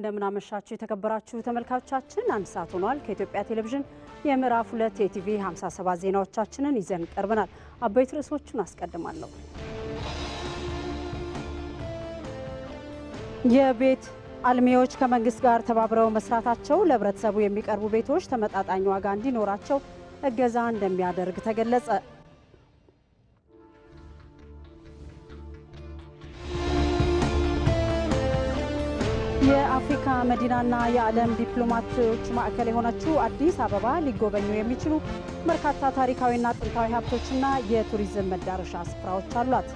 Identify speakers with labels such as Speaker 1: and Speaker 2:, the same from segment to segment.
Speaker 1: እንደምናመሻችሁ የተከበራችሁ ተመልካቾቻችን፣ አንድ ሰዓት ሆኗል። ከኢትዮጵያ ቴሌቪዥን የምዕራፍ 2 የቲቪ 57 ዜናዎቻችንን ይዘን ቀርበናል። አበይት ርዕሶቹን አስቀድማለሁ። የቤት አልሚዎች ከመንግስት ጋር ተባብረው መስራታቸው ለህብረተሰቡ የሚቀርቡ ቤቶች ተመጣጣኝ ዋጋ እንዲኖራቸው እገዛ እንደሚያደርግ ተገለጸ። የአፍሪካ መዲናና የዓለም ዲፕሎማቶች ማዕከል የሆነችው አዲስ አበባ ሊጎበኙ የሚችሉ በርካታ ታሪካዊና ጥንታዊ ሀብቶችና የቱሪዝም መዳረሻ ስፍራዎች አሏት።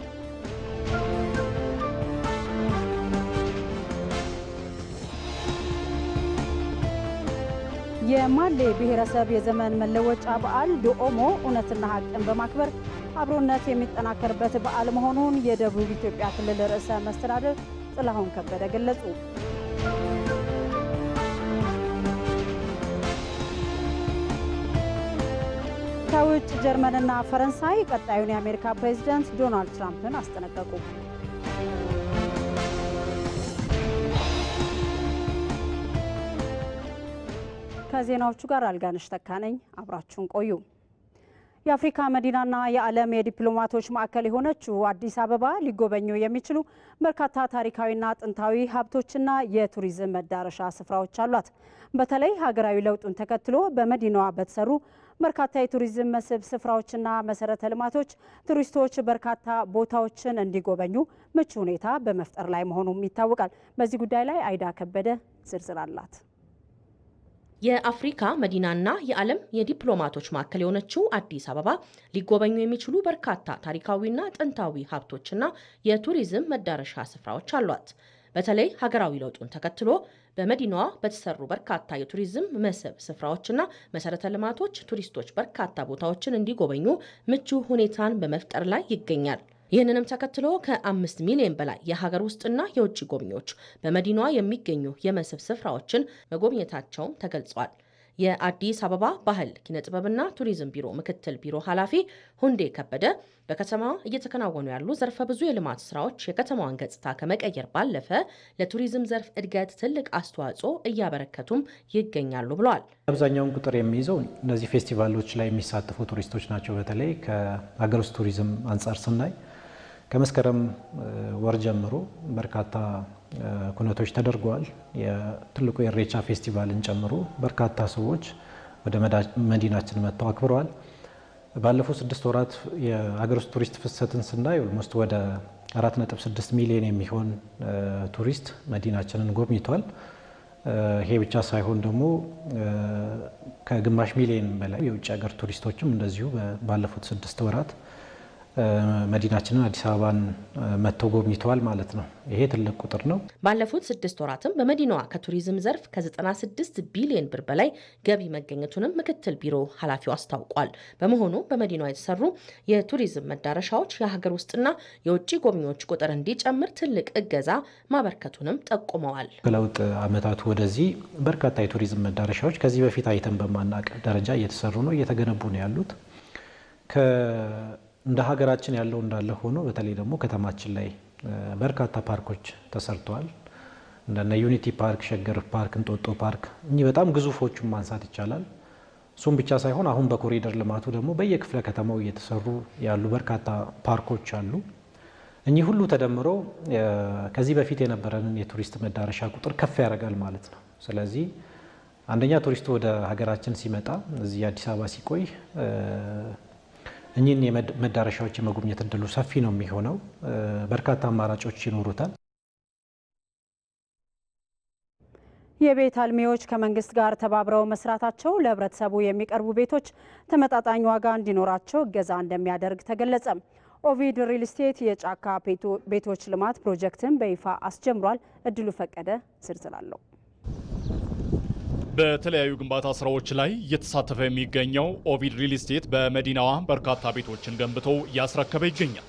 Speaker 1: የማሌ ብሔረሰብ የዘመን መለወጫ በዓል ዶኦሞ እውነትና ሀቅን በማክበር አብሮነት የሚጠናከርበት በዓል መሆኑን የደቡብ ኢትዮጵያ ክልል ርዕሰ መስተዳድር ጥላሁን ከበደ ገለጹ። ከውጭ ጀርመንና ፈረንሳይ ቀጣዩን የአሜሪካ ፕሬዝዳንት ዶናልድ ትራምፕን አስጠነቀቁ። ከዜናዎቹ ጋር አልጋነሽ ተካነኝ፣ አብራችሁን ቆዩ። የአፍሪካ መዲናና የዓለም የዲፕሎማቶች ማዕከል የሆነችው አዲስ አበባ ሊጎበኙ የሚችሉ በርካታ ታሪካዊና ጥንታዊ ሀብቶችና የቱሪዝም መዳረሻ ስፍራዎች አሏት። በተለይ ሀገራዊ ለውጡን ተከትሎ በመዲናዋ በተሰሩ በርካታ የቱሪዝም መስህብ ስፍራዎችና መሰረተ ልማቶች ቱሪስቶች በርካታ ቦታዎችን እንዲጎበኙ ምቹ ሁኔታ በመፍጠር ላይ መሆኑም ይታወቃል። በዚህ ጉዳይ ላይ አይዳ ከበደ ዝርዝር አላት።
Speaker 2: የአፍሪካ መዲናና የዓለም የዲፕሎማቶች ማዕከል የሆነችው አዲስ አበባ ሊጎበኙ የሚችሉ በርካታ ታሪካዊና ጥንታዊ ሀብቶችና የቱሪዝም መዳረሻ ስፍራዎች አሏት። በተለይ ሀገራዊ ለውጡን ተከትሎ በመዲናዋ በተሰሩ በርካታ የቱሪዝም መስህብ ስፍራዎችና መሰረተ ልማቶች ቱሪስቶች በርካታ ቦታዎችን እንዲጎበኙ ምቹ ሁኔታን በመፍጠር ላይ ይገኛል። ይህንንም ተከትሎ ከ5 ሚሊዮን በላይ የሀገር ውስጥና የውጭ ጎብኚዎች በመዲናዋ የሚገኙ የመስህብ ስፍራዎችን መጎብኘታቸውም ተገልጿል። የአዲስ አበባ ባህል ኪነጥበብና ቱሪዝም ቢሮ ምክትል ቢሮ ኃላፊ ሁንዴ ከበደ በከተማዋ እየተከናወኑ ያሉ ዘርፈ ብዙ የልማት ስራዎች የከተማዋን ገጽታ ከመቀየር ባለፈ ለቱሪዝም ዘርፍ እድገት ትልቅ አስተዋጽኦ እያበረከቱም ይገኛሉ ብለዋል።
Speaker 3: አብዛኛውን ቁጥር የሚይዘው እነዚህ ፌስቲቫሎች ላይ የሚሳተፉ ቱሪስቶች ናቸው። በተለይ ከሀገር ውስጥ ቱሪዝም አንጻር ስናይ ከመስከረም ወር ጀምሮ በርካታ ኩነቶች ተደርገዋል። የትልቁ የኢሬቻ ፌስቲቫልን ጨምሮ በርካታ ሰዎች ወደ መዲናችን መጥተው አክብረዋል። ባለፉት 6 ወራት የሀገር ውስጥ ቱሪስት ፍሰትን ስናይ ኦልሞስት ወደ 4.6 ሚሊዮን የሚሆን ቱሪስት መዲናችንን ጎብኝቷል። ይሄ ብቻ ሳይሆን ደግሞ ከግማሽ ሚሊዮን በላይ የውጭ ሀገር ቱሪስቶችም እንደዚሁ ባለፉት 6 ወራት መዲናችንን አዲስ አበባን መጥተው ጎብኝተዋል ማለት ነው። ይሄ ትልቅ ቁጥር ነው።
Speaker 2: ባለፉት 6 ወራትም በመዲናዋ ከቱሪዝም ዘርፍ ከ96 ቢሊዮን ብር በላይ ገቢ መገኘቱንም ምክትል ቢሮ ኃላፊው አስታውቋል። በመሆኑ በመዲናዋ የተሰሩ የቱሪዝም መዳረሻዎች የሀገር ውስጥና የውጭ ጎብኚዎች ቁጥር እንዲጨምር ትልቅ እገዛ ማበርከቱንም ጠቁመዋል።
Speaker 3: ከለውጥ ዓመታቱ ወደዚህ በርካታ የቱሪዝም መዳረሻዎች ከዚህ በፊት አይተን በማናውቅ ደረጃ እየተሰሩ ነው፣ እየተገነቡ ነው ያሉት። እንደ ሀገራችን ያለው እንዳለ ሆኖ በተለይ ደግሞ ከተማችን ላይ በርካታ ፓርኮች ተሰርተዋል። እንደነ ዩኒቲ ፓርክ፣ ሸገር ፓርክ፣ እንጦጦ ፓርክ እኚህ በጣም ግዙፎቹን ማንሳት ይቻላል። እሱም ብቻ ሳይሆን አሁን በኮሪደር ልማቱ ደግሞ በየክፍለ ከተማው እየተሰሩ ያሉ በርካታ ፓርኮች አሉ። እኚህ ሁሉ ተደምሮ ከዚህ በፊት የነበረንን የቱሪስት መዳረሻ ቁጥር ከፍ ያደርጋል ማለት ነው። ስለዚህ አንደኛ ቱሪስቱ ወደ ሀገራችን ሲመጣ እዚህ አዲስ አበባ ሲቆይ እኚህን የመዳረሻዎች የመጎብኘት እድሉ ሰፊ ነው የሚሆነው። በርካታ አማራጮች ይኖሩታል።
Speaker 1: የቤት አልሚዎች ከመንግስት ጋር ተባብረው መስራታቸው ለህብረተሰቡ የሚቀርቡ ቤቶች ተመጣጣኝ ዋጋ እንዲኖራቸው እገዛ እንደሚያደርግ ተገለጸ። ኦቪድ ሪል ስቴት የጫካ ቤቶች ልማት ፕሮጀክትን በይፋ አስጀምሯል። እድሉ ፈቀደ ዝርዝር አለው።
Speaker 4: በተለያዩ ግንባታ ስራዎች ላይ እየተሳተፈ የሚገኘው ኦቪድ ሪል ስቴት በመዲናዋ በርካታ ቤቶችን ገንብቶ እያስረከበ ይገኛል።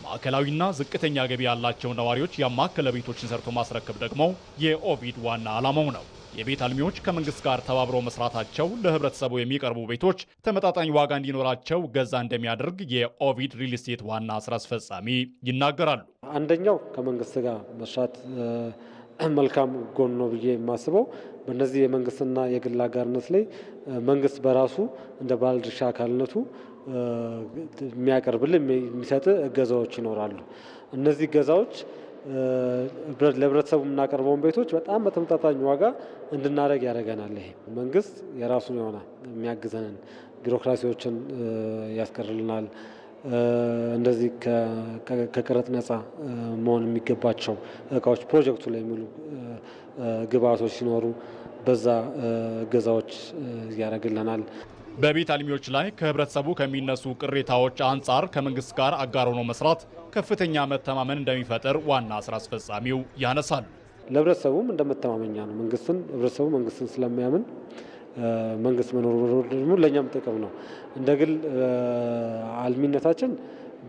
Speaker 4: ማዕከላዊና ዝቅተኛ ገቢ ያላቸው ነዋሪዎች ያማከለ ቤቶችን ሰርቶ ማስረከብ ደግሞ የኦቪድ ዋና ዓላማው ነው። የቤት አልሚዎች ከመንግስት ጋር ተባብረው መስራታቸው ለህብረተሰቡ የሚቀርቡ ቤቶች ተመጣጣኝ ዋጋ እንዲኖራቸው ገዛ እንደሚያደርግ የኦቪድ ሪል ስቴት ዋና ስራ አስፈጻሚ ይናገራሉ።
Speaker 5: አንደኛው ከመንግስት ጋር መስራት መልካም ጎን ነው ብዬ የማስበው በእነዚህ የመንግስትና የግል አጋርነት ላይ መንግስት በራሱ እንደ ባለድርሻ አካልነቱ የሚያቀርብልን የሚሰጥ እገዛዎች ይኖራሉ። እነዚህ እገዛዎች ለህብረተሰቡ የምናቀርበውን ቤቶች በጣም በተመጣጣኝ ዋጋ እንድናደርግ ያደርገናል። ይሄ መንግስት የራሱን የሆነ የሚያግዘንን ቢሮክራሲዎችን ያስቀርልናል። እንደዚህ ከቀረጥ ነፃ መሆን የሚገባቸው እቃዎች ፕሮጀክቱ ላይ የሚሉ ግብአቶች ሲኖሩ በዛ እገዛዎች ያደርግልናል።
Speaker 4: በቤት አልሚዎች ላይ ከህብረተሰቡ ከሚነሱ ቅሬታዎች አንጻር ከመንግስት ጋር አጋር ሆኖ መስራት ከፍተኛ መተማመን እንደሚፈጥር ዋና ስራ አስፈጻሚው ያነሳሉ።
Speaker 5: ለህብረተሰቡም እንደመተማመኛ ነው። ህብረተሰቡ መንግስትን ስለሚያምን መንግስት መኖሩ ደግሞ ለኛም ጥቅም ነው። እንደ ግል አልሚነታችን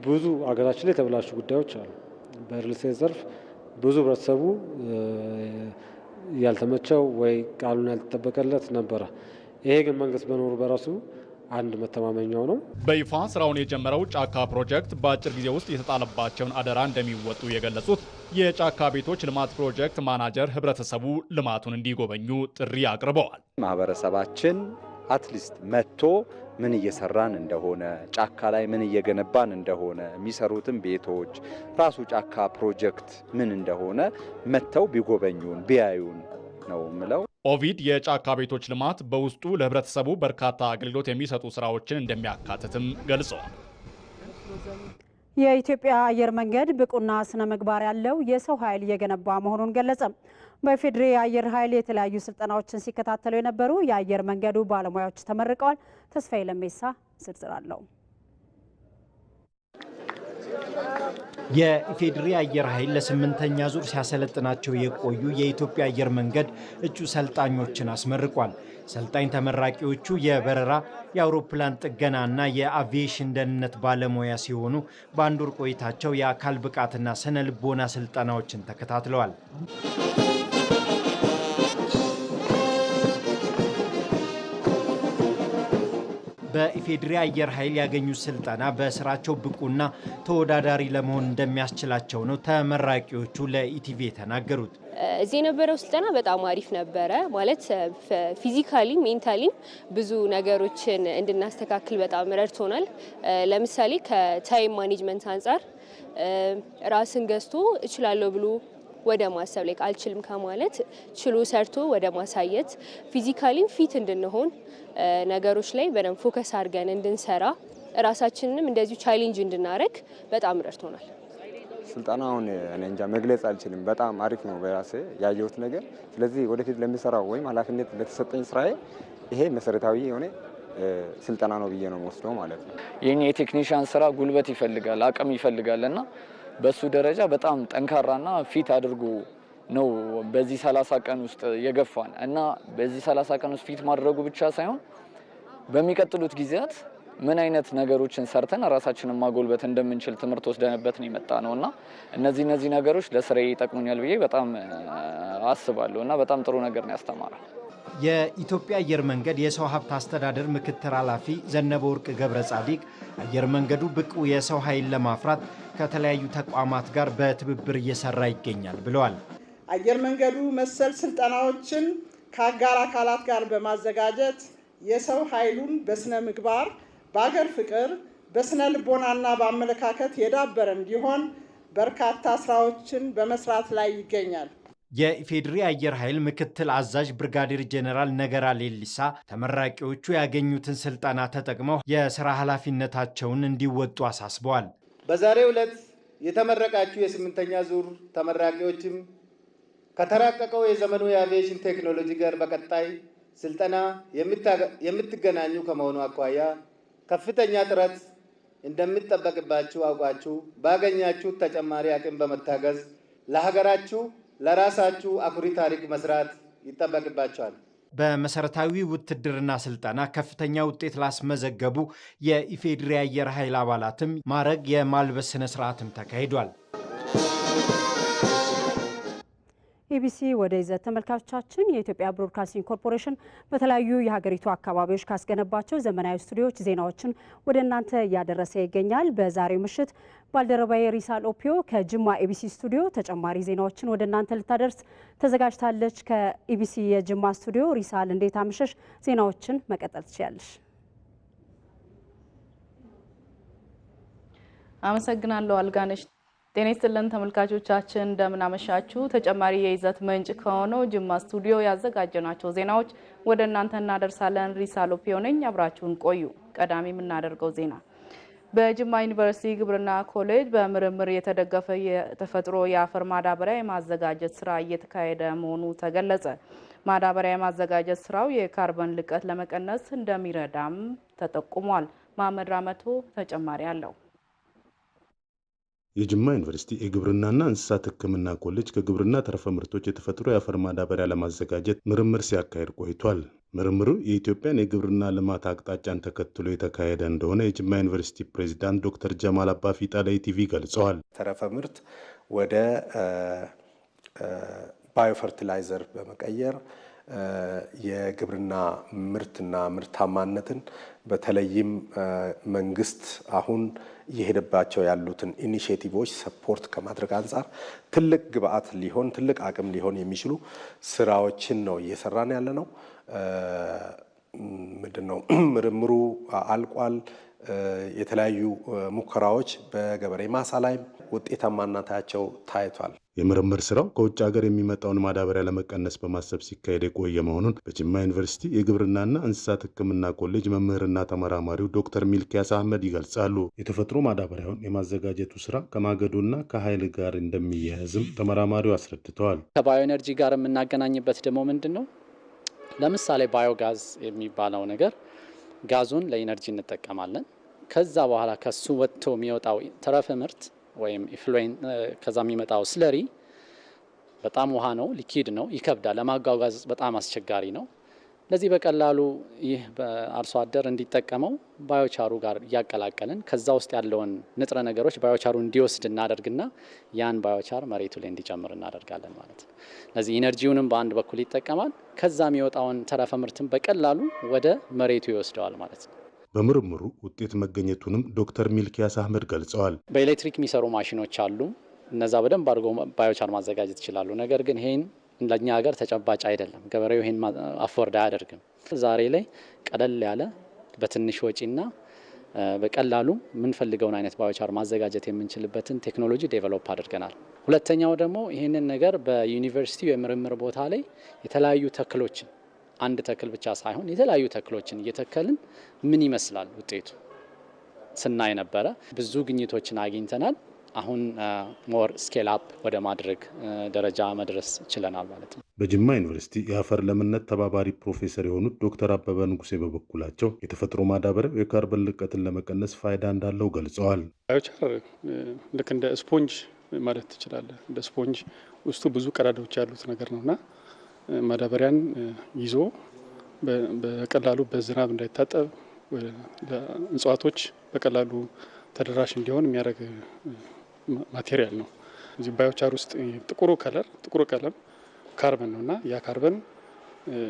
Speaker 5: ብዙ አገራችን ላይ የተበላሹ ጉዳዮች አሉ። በሪል ስቴት ዘርፍ ብዙ ህብረተሰቡ ያልተመቸው ወይ ቃሉን ያልተጠበቀለት ነበረ። ይሄ ግን መንግስት መኖሩ በራሱ አንድ መተማመኛው ነው።
Speaker 4: በይፋ ስራውን የጀመረው ጫካ ፕሮጀክት በአጭር ጊዜ ውስጥ የተጣለባቸውን አደራ እንደሚወጡ የገለጹት የጫካ ቤቶች ልማት ፕሮጀክት ማናጀር ህብረተሰቡ ልማቱን እንዲጎበኙ ጥሪ አቅርበዋል።
Speaker 6: ማህበረሰባችን አትሊስት መጥቶ ምን እየሰራን እንደሆነ ጫካ ላይ ምን እየገነባን እንደሆነ የሚሰሩትን ቤቶች ራሱ ጫካ ፕሮጀክት ምን እንደሆነ መጥተው ቢጎበኙን ቢያዩን ነው ምለው።
Speaker 4: ኦቪድ የጫካ ቤቶች ልማት በውስጡ ለህብረተሰቡ በርካታ አገልግሎት የሚሰጡ ስራዎችን እንደሚያካትትም ገልጸዋል።
Speaker 1: የኢትዮጵያ አየር መንገድ ብቁና ስነ ምግባር ያለው የሰው ኃይል እየገነባ መሆኑን ገለጸ። በፌዴሪ አየር ኃይል የተለያዩ ስልጠናዎችን ሲከታተሉ የነበሩ የአየር መንገዱ ባለሙያዎች ተመርቀዋል። ተስፋዬ ለሜሳ ዝርዝር አለው።
Speaker 7: የኢፌዴሪ አየር ኃይል ለ8ኛ ዙር ሲያሰለጥናቸው የቆዩ የኢትዮጵያ አየር መንገድ እጩ ሰልጣኞችን አስመርቋል። ሰልጣኝ ተመራቂዎቹ የበረራ የአውሮፕላን ጥገና እና የአቪዬሽን ደህንነት ባለሙያ ሲሆኑ በአንድ ወር ቆይታቸው የአካል ብቃትና ስነ ልቦና ስልጠናዎችን ተከታትለዋል። በኢፌዴሪ አየር ኃይል ያገኙት ስልጠና በስራቸው ብቁና ተወዳዳሪ ለመሆን እንደሚያስችላቸው ነው ተመራቂዎቹ ለኢቲቪ የተናገሩት።
Speaker 8: እዚህ የነበረው ስልጠና በጣም አሪፍ ነበረ። ማለት ፊዚካሊ ሜንታሊም ብዙ ነገሮችን እንድናስተካክል በጣም ረድቶናል። ለምሳሌ ከታይም ማኔጅመንት አንጻር ራስን ገዝቶ እችላለሁ ብሎ ወደ ማሰብ ላይ አልችልም ከማለት ችሎ ሰርቶ ወደ ማሳየት ፊዚካሊም ፊት እንድንሆን ነገሮች ላይ በደንብ ፎከስ አድርገን እንድንሰራ ራሳችንንም እንደዚሁ ቻሌንጅ እንድናረግ በጣም ረድቶናል።
Speaker 9: ስልጠናውን እኔ እንጃ መግለጽ አልችልም። በጣም አሪፍ ነው በራሴ ያየሁት ነገር። ስለዚህ ወደፊት ለሚሰራው ወይም ኃላፊነት ለተሰጠኝ ስራዬ ይሄ መሰረታዊ የሆነ ስልጠና ነው ብዬ ነው የምወስደው ማለት ነው።
Speaker 10: የኛ የቴክኒሻን ስራ ጉልበት ይፈልጋል፣ አቅም ይፈልጋል እና በሱ ደረጃ በጣም ጠንካራና ፊት አድርጎ ነው በዚህ 30 ቀን ውስጥ የገፋን እና በዚህ 30 ቀን ውስጥ ፊት ማድረጉ ብቻ ሳይሆን በሚቀጥሉት ጊዜያት ምን አይነት ነገሮችን ሰርተን ራሳችንን ማጎልበት እንደምንችል ትምህርት ወስደንበት ነው የመጣ ነውና እነዚህ ነገሮች ለስራዬ ይጠቅሙኛል ብዬ በጣም አስባለሁ እና በጣም ጥሩ ነገር ነው ያስተማራል።
Speaker 7: የኢትዮጵያ አየር መንገድ የሰው ሀብት አስተዳደር ምክትል ኃላፊ ዘነበ ወርቅ ገብረ ጻዲቅ አየር መንገዱ ብቁ የሰው ኃይል ለማፍራት ከተለያዩ ተቋማት ጋር በትብብር እየሰራ ይገኛል ብለዋል።
Speaker 11: አየር መንገዱ መሰል ስልጠናዎችን ከአጋር አካላት ጋር በማዘጋጀት የሰው ኃይሉን በስነ ምግባር፣ በአገር ፍቅር፣ በስነ ልቦናና በአመለካከት የዳበረ እንዲሆን በርካታ ስራዎችን በመስራት ላይ ይገኛል።
Speaker 7: የኢፌዴሪ አየር ኃይል ምክትል አዛዥ ብርጋዴር ጄኔራል ነገራ ሌሊሳ ተመራቂዎቹ ያገኙትን ስልጠና ተጠቅመው የስራ ኃላፊነታቸውን እንዲወጡ አሳስበዋል።
Speaker 12: በዛሬው ዕለት የተመረቃችሁ የ8ኛ ዙር ተመራቂዎችም ከተራቀቀው የዘመኑ የአቪዬሽን ቴክኖሎጂ ጋር በቀጣይ ስልጠና የምትገናኙ ከመሆኑ አኳያ ከፍተኛ ጥረት እንደሚጠበቅባችሁ አውቃችሁ ባገኛችሁት ተጨማሪ አቅም በመታገዝ ለሀገራችሁ ለራሳችሁ አኩሪ ታሪክ መስራት ይጠበቅባቸዋል።
Speaker 7: በመሰረታዊ ውትድርና ስልጠና ከፍተኛ ውጤት ላስመዘገቡ የኢፌዴሪ አየር ኃይል አባላትም ማዕረግ የማልበስ ስነ ስርዓትም ተካሂዷል።
Speaker 1: ኢቢሲ ወደ ይዘት ተመልካቾቻችን የኢትዮጵያ ብሮድካስቲንግ ኮርፖሬሽን በተለያዩ የሀገሪቱ አካባቢዎች ካስገነባቸው ዘመናዊ ስቱዲዮዎች ዜናዎችን ወደ እናንተ እያደረሰ ይገኛል። በዛሬው ምሽት ባልደረባዬ ሪሳል ኦፒዮ ከጅማ ኢቢሲ ስቱዲዮ ተጨማሪ ዜናዎችን ወደ እናንተ ልታደርስ ተዘጋጅታለች። ከኢቢሲ የጅማ ስቱዲዮ ሪሳል፣ እንዴት አመሸሽ? ዜናዎችን መቀጠል ትችላለሽ።
Speaker 13: አመሰግናለሁ አልጋነሽ። ጤና ይስጥልን ተመልካቾቻችን፣ እንደምን አመሻችሁ። ተጨማሪ የይዘት ምንጭ ከሆነው ጅማ ስቱዲዮ ያዘጋጀናቸው ዜናዎች ወደ እናንተ እናደርሳለን። ሪሳል ኦፒዮ ነኝ፣ አብራችሁን ቆዩ። ቀዳሚ የምናደርገው ዜና በጅማ ዩኒቨርሲቲ ግብርና ኮሌጅ በምርምር የተደገፈ የተፈጥሮ የአፈር ማዳበሪያ የማዘጋጀት ስራ እየተካሄደ መሆኑ ተገለጸ። ማዳበሪያ የማዘጋጀት ስራው የካርበን ልቀት ለመቀነስ እንደሚረዳም ተጠቁሟል። መሐመድ ራመቶ ተጨማሪ አለው።
Speaker 14: የጅማ ዩኒቨርሲቲ የግብርናና እንስሳት ሕክምና ኮሌጅ ከግብርና ተረፈ ምርቶች የተፈጥሮ የአፈር ማዳበሪያ ለማዘጋጀት ምርምር ሲያካሄድ ቆይቷል። ምርምሩ የኢትዮጵያን የግብርና ልማት አቅጣጫን ተከትሎ የተካሄደ እንደሆነ የጅማ ዩኒቨርሲቲ ፕሬዚዳንት ዶክተር ጀማል አባፊጣ ለኢቲቪ ገልጸዋል።
Speaker 15: ተረፈ ምርት ወደ ባዮፈርቲላይዘር በመቀየር የግብርና ምርትና ምርታማነትን በተለይም መንግስት አሁን እየሄደባቸው ያሉትን ኢኒሼቲቮች ሰፖርት ከማድረግ አንጻር ትልቅ ግብአት ሊሆን ትልቅ አቅም ሊሆን የሚችሉ ስራዎችን ነው እየሰራን ያለ ነው። ምንድነው ምርምሩ አልቋል። የተለያዩ ሙከራዎች በገበሬ ማሳ ላይ ውጤታማነታቸው ታይቷል።
Speaker 14: የምርምር ስራው ከውጭ ሀገር የሚመጣውን ማዳበሪያ ለመቀነስ በማሰብ ሲካሄድ የቆየ መሆኑን በጅማ ዩኒቨርሲቲ የግብርናና እንስሳት ሕክምና ኮሌጅ መምህርና ተመራማሪው ዶክተር ሚልኪያስ አህመድ ይገልጻሉ። የተፈጥሮ ማዳበሪያውን የማዘጋጀቱ ስራ ከማገዶና ከኃይል ጋር እንደሚያያዝም ተመራማሪው አስረድተዋል።
Speaker 16: ከባዮ ኤነርጂ ጋር የምናገናኝበት ደግሞ ምንድን ነው? ለምሳሌ ባዮጋዝ የሚባለው ነገር ጋዙን ለኢነርጂ እንጠቀማለን። ከዛ በኋላ ከሱ ወጥቶ የሚወጣው ተረፈ ምርት ወይም ኢፍሉዌንት ከዛ የሚመጣው ስለሪ በጣም ውሃ ነው፣ ሊኪድ ነው፣ ይከብዳል፣ ለማጓጓዝ በጣም አስቸጋሪ ነው። ለዚህ በቀላሉ ይህ በአርሶ አደር እንዲጠቀመው ባዮቻሩ ጋር እያቀላቀልን ከዛ ውስጥ ያለውን ንጥረ ነገሮች ባዮቻሩ እንዲወስድ እናደርግና ያን ባዮቻር መሬቱ ላይ እንዲጨምር እናደርጋለን ማለት ነው። ለዚህ ኢነርጂውንም በአንድ በኩል ይጠቀማል፣ ከዛ የሚወጣውን ተረፈ ምርትን በቀላሉ ወደ መሬቱ ይወስደዋል ማለት ነው።
Speaker 14: በምርምሩ ውጤት መገኘቱንም ዶክተር ሚልኪያስ አህመድ ገልጸዋል።
Speaker 16: በኤሌክትሪክ የሚሰሩ ማሽኖች አሉ። እነዛ በደንብ አድርገው ባዮቻር ማዘጋጀት ይችላሉ። ነገር ግን ይሄን ለኛ ሀገር ተጨባጭ አይደለም። ገበሬው ይሄን አፎርድ አያደርግም። ዛሬ ላይ ቀለል ያለ በትንሽ ወጪና በቀላሉ የምንፈልገውን አይነት ባዮቻር ማዘጋጀት የምንችልበትን ቴክኖሎጂ ዴቨሎፕ አድርገናል። ሁለተኛው ደግሞ ይህንን ነገር በዩኒቨርሲቲ የምርምር ቦታ ላይ የተለያዩ ተክሎችን አንድ ተክል ብቻ ሳይሆን የተለያዩ ተክሎችን እየተከልን ምን ይመስላል ውጤቱ ስናይ ነበረ። ብዙ ግኝቶችን አግኝተናል። አሁን ሞር ስኬል አፕ ወደ ማድረግ ደረጃ መድረስ ችለናል ማለት ነው።
Speaker 14: በጅማ ዩኒቨርሲቲ የአፈር ለምነት ተባባሪ ፕሮፌሰር የሆኑት ዶክተር አበበ ንጉሴ በበኩላቸው የተፈጥሮ ማዳበሪያው የካርበን ልቀትን ለመቀነስ ፋይዳ እንዳለው ገልጸዋል።
Speaker 17: ባዮቻር ልክ እንደ ስፖንጅ ማለት ትችላለህ። እንደ ስፖንጅ ውስጡ ብዙ ቀዳዳዎች ያሉት ነገር ነውና ማዳበሪያን ይዞ በቀላሉ በዝናብ እንዳይታጠብ ለእጽዋቶች በቀላሉ ተደራሽ እንዲሆን የሚያደርግ ማቴሪያል ነው። እዚህ ባዮቻር ውስጥ ጥቁሩ ቀለም ካርበን ነውና ያ ካርበን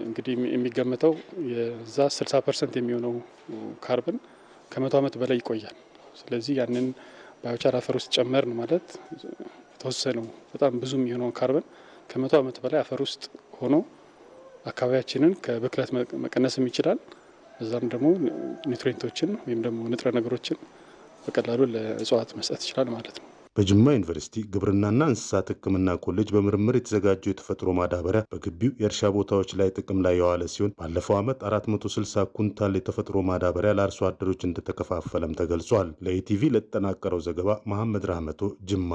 Speaker 17: እንግዲህ የሚገመተው የዛ 60% የሚሆነው ካርበን ከ100 ዓመት በላይ ይቆያል። ስለዚህ ያንን ባዮቻር አፈር ውስጥ ጨመርን ማለት የተወሰነው በጣም ብዙ የሚሆነው ካርበን ከ100 ዓመት በላይ አፈር ውስጥ ሆኖ አካባቢያችንን ከብክለት መቀነስም ይችላል። እዛም ደግሞ ኒውትሪየንቶችን ወይም ደግሞ ንጥረ ነገሮችን በቀላሉ ለእጽዋት መስጠት ይችላል ማለት ነው።
Speaker 14: በጅማ ዩኒቨርሲቲ ግብርናና እንስሳት ሕክምና ኮሌጅ በምርምር የተዘጋጀው የተፈጥሮ ማዳበሪያ በግቢው የእርሻ ቦታዎች ላይ ጥቅም ላይ የዋለ ሲሆን ባለፈው ዓመት 460 ኩንታል የተፈጥሮ ማዳበሪያ ለአርሶ አደሮች እንደተከፋፈለም ተገልጿል። ለኢቲቪ ለተጠናቀረው ዘገባ መሐመድ ራህመቶ ጅማ።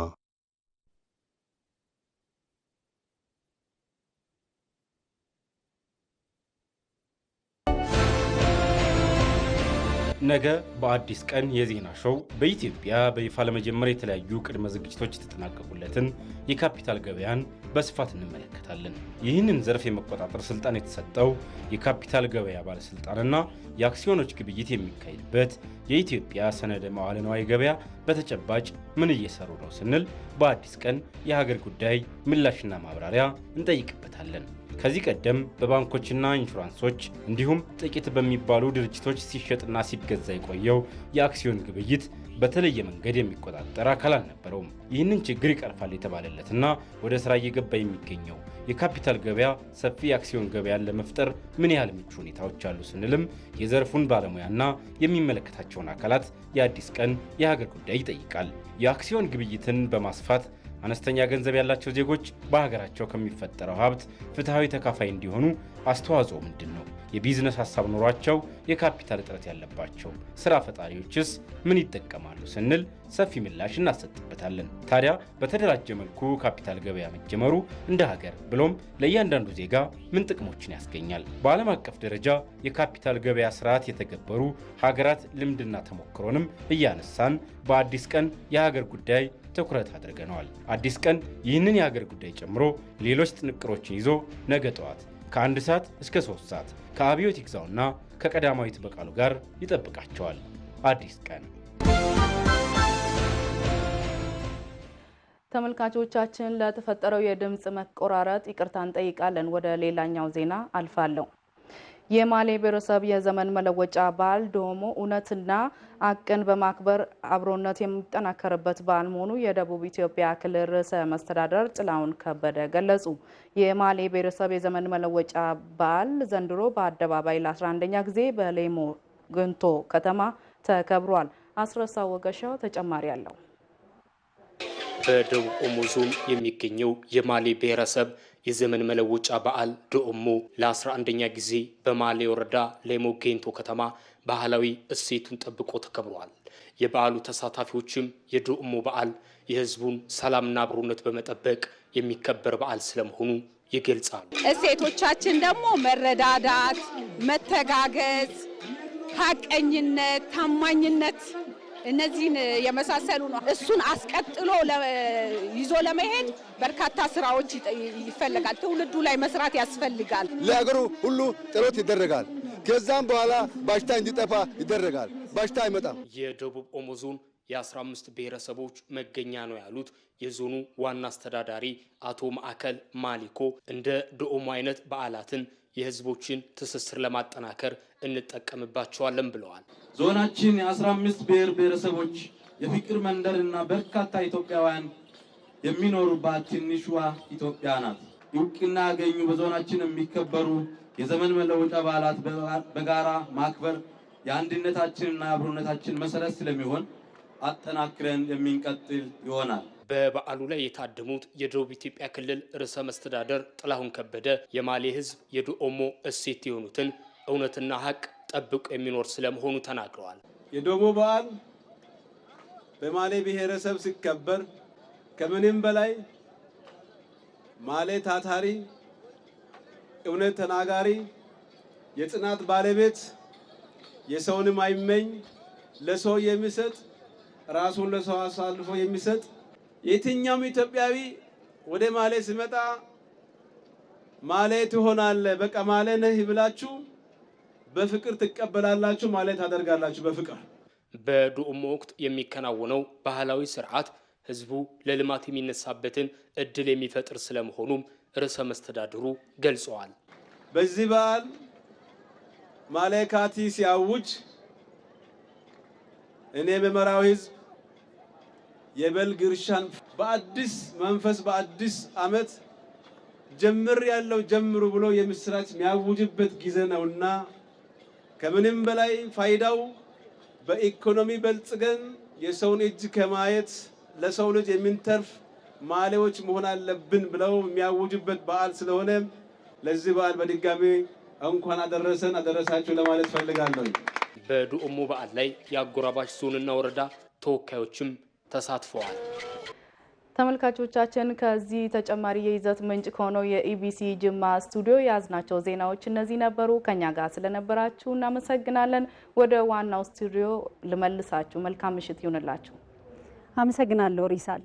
Speaker 18: ነገ በአዲስ ቀን የዜና ሾው በኢትዮጵያ በይፋ ለመጀመር የተለያዩ ቅድመ ዝግጅቶች የተጠናቀቁለትን የካፒታል ገበያን በስፋት እንመለከታለን። ይህንን ዘርፍ የመቆጣጠር ስልጣን የተሰጠው የካፒታል ገበያ ባለስልጣንና የአክሲዮኖች ግብይት የሚካሄድበት የኢትዮጵያ ሰነደ መዋዕለ ንዋይ ገበያ በተጨባጭ ምን እየሰሩ ነው ስንል በአዲስ ቀን የሀገር ጉዳይ ምላሽና ማብራሪያ እንጠይቅበታለን። ከዚህ ቀደም በባንኮችና ኢንሹራንሶች እንዲሁም ጥቂት በሚባሉ ድርጅቶች ሲሸጥና ሲገዛ የቆየው የአክሲዮን ግብይት በተለየ መንገድ የሚቆጣጠር አካል አልነበረውም። ይህንን ችግር ይቀርፋል የተባለለትና ወደ ስራ እየገባ የሚገኘው የካፒታል ገበያ ሰፊ የአክሲዮን ገበያን ለመፍጠር ምን ያህል ምቹ ሁኔታዎች አሉ ስንልም የዘርፉን ባለሙያና የሚመለከታቸውን አካላት የአዲስ ቀን የሀገር ጉዳይ ይጠይቃል። የአክሲዮን ግብይትን በማስፋት አነስተኛ ገንዘብ ያላቸው ዜጎች በሀገራቸው ከሚፈጠረው ሀብት ፍትሐዊ ተካፋይ እንዲሆኑ አስተዋጽኦ ምንድን ነው? የቢዝነስ ሀሳብ ኖሯቸው የካፒታል እጥረት ያለባቸው ስራ ፈጣሪዎችስ ምን ይጠቀማሉ ስንል ሰፊ ምላሽ እናሰጥበታለን። ታዲያ በተደራጀ መልኩ ካፒታል ገበያ መጀመሩ እንደ ሀገር ብሎም ለእያንዳንዱ ዜጋ ምን ጥቅሞችን ያስገኛል? በዓለም አቀፍ ደረጃ የካፒታል ገበያ ስርዓት የተገበሩ ሀገራት ልምድና ተሞክሮንም እያነሳን በአዲስ ቀን የሀገር ጉዳይ ትኩረት አድርገነዋል። አዲስ ቀን ይህንን የሀገር ጉዳይ ጨምሮ ሌሎች ጥንቅሮችን ይዞ ነገ ጠዋት ከ1 ሰዓት እስከ 3 ሰዓት ከአብዮት ይግዛውና ከቀዳማዊት በቃሉ ጋር ይጠብቃቸዋል። አዲስ ቀን።
Speaker 13: ተመልካቾቻችን ለተፈጠረው የድምጽ መቆራረጥ ይቅርታ እንጠይቃለን። ወደ ሌላኛው ዜና አልፋለሁ። የማሌ ብሔረሰብ የዘመን መለወጫ በዓል ዶሞ እውነትና ሀቅን በማክበር አብሮነት የሚጠናከርበት በዓል መሆኑ የደቡብ ኢትዮጵያ ክልል ርዕሰ መስተዳደር ጥላሁን ከበደ ገለጹ። የማሌ ብሔረሰብ የዘመን መለወጫ በዓል ዘንድሮ በአደባባይ ለ11ኛ ጊዜ በሌሞ ግንቶ ከተማ ተከብሯል። አስረሳ ወገሻው ተጨማሪ አለው።
Speaker 19: በደቡብ ኦሞ ዞን የሚገኘው የማሌ ብሔረሰብ የዘመን መለወጫ በዓል ዶኦሞ ለ11ኛ ጊዜ በማሌ ወረዳ ሌሞ ጌንቶ ከተማ ባህላዊ እሴቱን ጠብቆ ተከብሯል። የበዓሉ ተሳታፊዎችም የዶኦሞ በዓል የሕዝቡን ሰላምና አብሮነት በመጠበቅ የሚከበር በዓል ስለመሆኑ ይገልጻሉ።
Speaker 20: እሴቶቻችን ደግሞ መረዳዳት፣ መተጋገዝ፣ ሀቀኝነት፣ ታማኝነት እነዚህን የመሳሰሉ ነው። እሱን አስቀጥሎ ይዞ ለመሄድ በርካታ ስራዎች ይፈልጋል። ትውልዱ ላይ መስራት ያስፈልጋል።
Speaker 21: ለሀገሩ ሁሉ ጸሎት ይደረጋል። ከዛም በኋላ በሽታ እንዲጠፋ ይደረጋል። በሽታ አይመጣም።
Speaker 19: የደቡብ ኦሞ ዞን የ15 ብሔረሰቦች መገኛ ነው ያሉት የዞኑ ዋና አስተዳዳሪ አቶ ማዕከል ማሊኮ እንደ ዶኦሞ አይነት በዓላትን የህዝቦችን ትስስር ለማጠናከር እንጠቀምባቸዋለን ብለዋል።
Speaker 22: ዞናችን የ15 ብሔር ብሔረሰቦች የፍቅር መንደርና በርካታ ኢትዮጵያውያን የሚኖሩባት ትንሿ ኢትዮጵያ ናት። እውቅና ያገኙ በዞናችን የሚከበሩ የዘመን መለወጫ በዓላት በጋራ ማክበር የአንድነታችንና የአብሮነታችን መሰረት ስለሚሆን አጠናክረን የሚንቀጥል ይሆናል።
Speaker 19: በበዓሉ ላይ የታደሙት የደቡብ ኢትዮጵያ ክልል ርዕሰ መስተዳደር ጥላሁን ከበደ የማሌ ህዝብ የዶኦሞ እሴት የሆኑትን እውነትና ሀቅ ጠብቆ የሚኖር ስለመሆኑ ተናግረዋል።
Speaker 22: የዶሞ በዓል በማሌ ብሔረሰብ ሲከበር ከምንም በላይ ማሌ ታታሪ፣ እውነት ተናጋሪ፣ የጽናት ባለቤት፣ የሰውንም አይመኝ፣ ለሰው የሚሰጥ ራሱን ለሰው አሳልፎ የሚሰጥ የትኛውም ኢትዮጵያዊ ወደ ማሌ ሲመጣ ማሌ ትሆናለህ፣ በቃ ማሌ ነህ ብላችሁ በፍቅር ትቀበላላችሁ፣ ማሌ ታደርጋላችሁ በፍቅር።
Speaker 19: በዶኦሞ ወቅት የሚከናወነው ባህላዊ ስርዓት ህዝቡ ለልማት የሚነሳበትን እድል የሚፈጥር ስለመሆኑም ርዕሰ መስተዳድሩ ገልጸዋል።
Speaker 22: በዚህ በዓል ማሌ ካቲ ሲያውጅ እኔ በመራው ህዝብ የበልግ እርሻን በአዲስ መንፈስ በአዲስ ዓመት ጀምር ያለው ጀምሩ ብሎ የምስራች የሚያውጅበት ጊዜ ነውና ከምንም በላይ ፋይዳው በኢኮኖሚ በልጽገን የሰውን እጅ ከማየት ለሰው ልጅ የምንተርፍ ማሌዎች መሆን አለብን ብለው የሚያውጁበት በዓል ስለሆነ ለዚህ በዓል በድጋሚ እንኳን አደረሰን አደረሳችሁ ለማለት ፈልጋለሁ።
Speaker 19: በዶኦሞ በዓል ላይ የአጎራባች ዞንና ወረዳ ተወካዮችም ተሳትፈዋል።
Speaker 13: ተመልካቾቻችን ከዚህ ተጨማሪ የይዘት ምንጭ ከሆነው የኢቢሲ ጅማ ስቱዲዮ የያዝናቸው ዜናዎች እነዚህ ነበሩ። ከኛ ጋር ስለነበራችሁ እናመሰግናለን። ወደ ዋናው ስቱዲዮ ልመልሳችሁ። መልካም ምሽት ይሁንላችሁ።
Speaker 1: አመሰግናለሁ ሪሳል።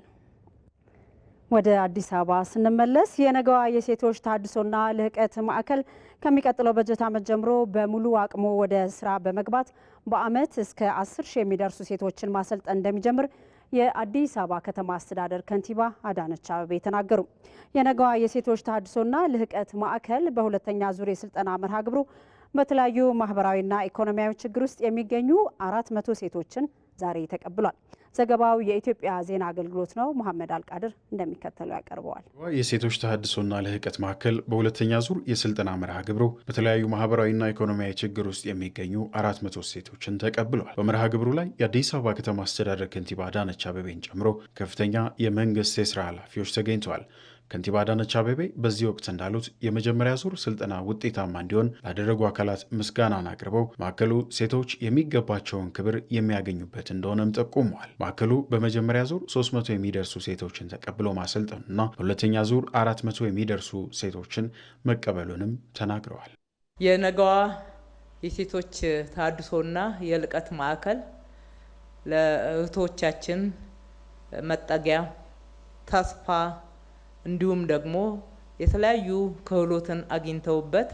Speaker 1: ወደ አዲስ አበባ ስንመለስ የነገዋ የሴቶች ተሃድሶና ልህቀት ማዕከል ከሚቀጥለው በጀት ዓመት ጀምሮ በሙሉ አቅሙ ወደ ስራ በመግባት በአመት እስከ 10,000 የሚደርሱ ሴቶችን ማሰልጠን እንደሚጀምር የአዲስ አበባ ከተማ አስተዳደር ከንቲባ አዳነች አቤቤ ተናገሩ። የነገዋ የሴቶች ተሃድሶና ልህቀት ማዕከል በሁለተኛ ዙር የስልጠና መርሃ ግብሩ በተለያዩ ማህበራዊና ኢኮኖሚያዊ ችግር ውስጥ የሚገኙ 400 ሴቶችን ዛሬ ተቀብሏል። ዘገባው የኢትዮጵያ ዜና አገልግሎት ነው። መሐመድ አልቃድር እንደሚከተለው ያቀርበዋል።
Speaker 2: የሴቶች ተሃድሶና ልህቀት ማዕከል በሁለተኛ ዙር የስልጠና መርሃ ግብሩ በተለያዩ ማህበራዊና ኢኮኖሚያዊ ችግር ውስጥ የሚገኙ 400 ሴቶችን ተቀብሏል። በመርሃ ግብሩ ላይ የአዲስ አበባ ከተማ አስተዳደር ከንቲባ አዳነች አቤቤን ጨምሮ ከፍተኛ የመንግስት የስራ ኃላፊዎች ተገኝተዋል። ከንቲባ አዳነች አቤቤ በዚህ ወቅት እንዳሉት የመጀመሪያ ዙር ስልጠና ውጤታማ እንዲሆን ላደረጉ አካላት ምስጋናን አቅርበው ማዕከሉ ሴቶች የሚገባቸውን ክብር የሚያገኙበት እንደሆነም ጠቁመዋል። ማዕከሉ በመጀመሪያ ዙር 300 የሚደርሱ ሴቶችን ተቀብሎ ማሰልጠኑና በሁለተኛ ዙር 400 የሚደርሱ ሴቶችን መቀበሉንም ተናግረዋል።
Speaker 3: የነገዋ የሴቶች ተሃድሶና የልህቀት ማዕከል ለእህቶቻችን መጠጊያ፣ ተስፋ እንዲሁም ደግሞ የተለያዩ ክህሎትን አግኝተውበት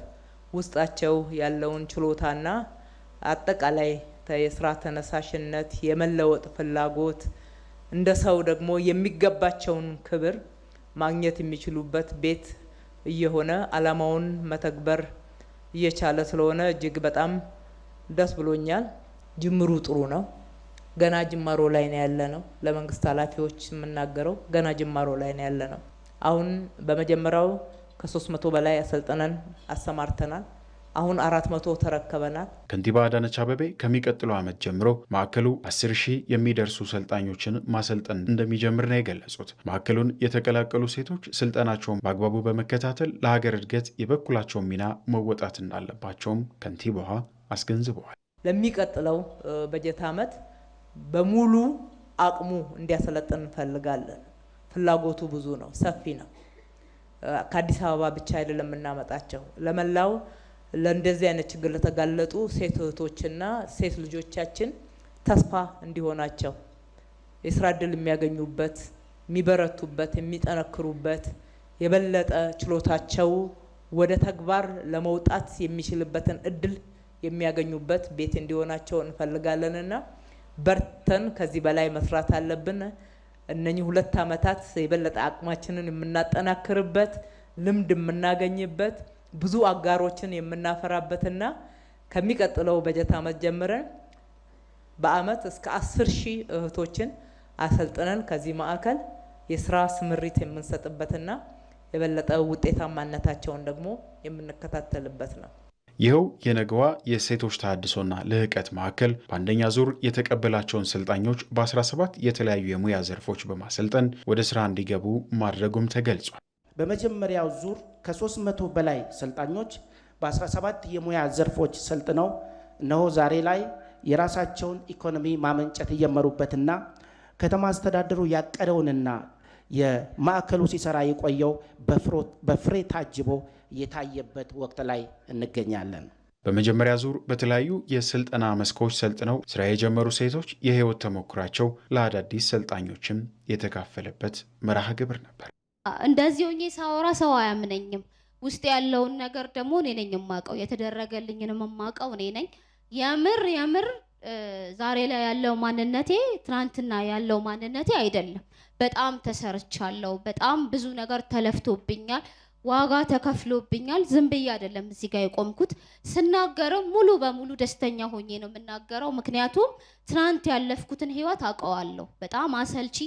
Speaker 3: ውስጣቸው ያለውን ችሎታና አጠቃላይ የስራ ተነሳሽነት፣ የመለወጥ ፍላጎት እንደ ሰው ደግሞ የሚገባቸውን ክብር ማግኘት የሚችሉበት ቤት እየሆነ ዓላማውን መተግበር እየቻለ ስለሆነ እጅግ በጣም ደስ ብሎኛል። ጅምሩ ጥሩ ነው። ገና ጅማሮ ላይ ነው ያለነው። ለመንግስት ኃላፊዎች የምናገረው ገና ጅማሮ ላይ ነው ያለነው። አሁን በመጀመሪያው ከ300 በላይ አሰልጥነን አሰማርተናል። አሁን 400 ተረከበናል።
Speaker 2: ከንቲባ አዳነች አቤቤ ከሚቀጥለው ዓመት ጀምሮ ማዕከሉ 10,000 የሚደርሱ ሰልጣኞችን ማሰልጠን እንደሚጀምር ነው የገለጹት። ማዕከሉን የተቀላቀሉ ሴቶች ስልጠናቸውን በአግባቡ በመከታተል ለሀገር እድገት የበኩላቸውን ሚና መወጣት እንዳለባቸውም ከንቲባዋ አስገንዝበዋል።
Speaker 3: ለሚቀጥለው በጀት ዓመት በሙሉ አቅሙ እንዲያሰለጥን እንፈልጋለን። ፍላጎቱ ብዙ ነው፣ ሰፊ ነው። ከአዲስ አበባ ብቻ አይደለም የምናመጣቸው። ለመላው ለእንደዚህ አይነት ችግር ለተጋለጡ ሴት እህቶችና ሴት ልጆቻችን ተስፋ እንዲሆናቸው የስራ እድል የሚያገኙበት፣ የሚበረቱበት፣ የሚጠነክሩበት የበለጠ ችሎታቸው ወደ ተግባር ለመውጣት የሚችልበትን እድል የሚያገኙበት ቤት እንዲሆናቸው እንፈልጋለንና በርተን ከዚህ በላይ መስራት አለብን። እነኚህ 2 ዓመታት የበለጠ አቅማችንን የምናጠናክርበት፣ ልምድ የምናገኝበት፣ ብዙ አጋሮችን የምናፈራበትና ከሚቀጥለው በጀት ዓመት ጀምረን በአመት እስከ 10,000 እህቶችን አሰልጥነን ከዚህ ማዕከል የስራ ስምሪት የምንሰጥበትና የበለጠ ውጤታማነታቸውን ደግሞ የምንከታተልበት ነው።
Speaker 2: ይኸው የነገዋ የሴቶች ተሃድሶና ልህቀት ማዕከል በአንደኛ ዙር የተቀበላቸውን ሰልጣኞች በ17 የተለያዩ የሙያ ዘርፎች በማሰልጠን ወደ ስራ እንዲገቡ ማድረጉም ተገልጿል።
Speaker 23: በመጀመሪያው ዙር ከ300 በላይ ሰልጣኞች በ17 የሙያ ዘርፎች ሰልጥነው እነሆ ዛሬ ላይ የራሳቸውን ኢኮኖሚ ማመንጨት የጀመሩበትና ከተማ አስተዳደሩ ያቀደውንና የማዕከሉ ሲሰራ የቆየው በፍሬ ታጅቦ የታየበት ወቅት ላይ እንገኛለን።
Speaker 2: በመጀመሪያ ዙር በተለያዩ የስልጠና መስኮች ሰልጥነው ስራ የጀመሩ ሴቶች የህይወት ተሞክራቸው ለአዳዲስ ሰልጣኞችም የተካፈለበት መርሃ ግብር ነበር።
Speaker 24: እንደዚህ ሆኜ ሳወራ ሰው አያምነኝም። ውስጥ ያለውን ነገር ደግሞ እኔ ነኝ የማውቀው፣ የተደረገልኝን የማውቀው እኔ ነኝ። የምር ዛሬ ላይ ያለው ማንነቴ ትናንትና ያለው ማንነቴ አይደለም። በጣም ተሰርቻለሁ። በጣም ብዙ ነገር ተለፍቶብኛል፣ ዋጋ ተከፍሎብኛል። ዝም ብዬ አይደለም እዚህ ጋር የቆምኩት። ስናገረው ሙሉ በሙሉ ደስተኛ ሆኜ ነው የምናገረው። ምክንያቱም ትናንት ያለፍኩትን ህይወት አውቀዋለሁ። በጣም አሰልቺ፣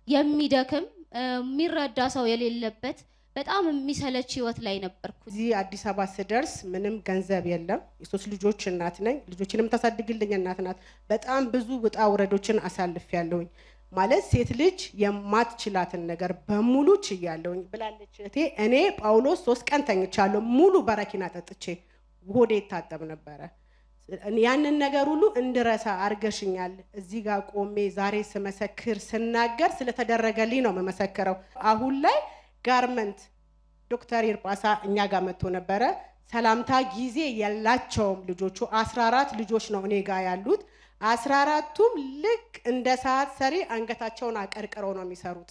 Speaker 24: የሚደክም፣ የሚረዳ ሰው የሌለበት በጣም የሚሰለች ህይወት ላይ ነበርኩ።
Speaker 25: እዚህ አዲስ አበባ ስደርስ ምንም ገንዘብ የለም። የ3 ልጆች እናት ነኝ። ልጆችንም ታሳድግልኝ እናት ናት። በጣም ብዙ ውጣ ውረዶችን አሳልፌያለሁኝ። ማለት ሴት ልጅ የማትችላትን ነገር በሙሉ ችያለሁኝ ብላለች እህቴ። እኔ ጳውሎስ 3 ቀን ተኝቻለሁ ሙሉ በረኪና ጠጥቼ፣ ሆዴ ይታጠብ ነበረ። ያንን ነገር ሁሉ እንድረሳ አርገሽኛል። እዚህ ጋር ቆሜ ዛሬ ስመሰክር ስናገር ስለተደረገልኝ ነው መመሰክረው። አሁን ላይ ጋርመንት ዶክተር ይርጳሳ እኛ ጋር መጥቶ ነበረ። ሰላምታ ጊዜ የላቸውም ልጆቹ። 14 ልጆች ነው እኔ ጋር ያሉት። 14ቱም ልክ እንደ ሰዓት ሰሪ አንገታቸውን አቀርቅረው ነው የሚሰሩት።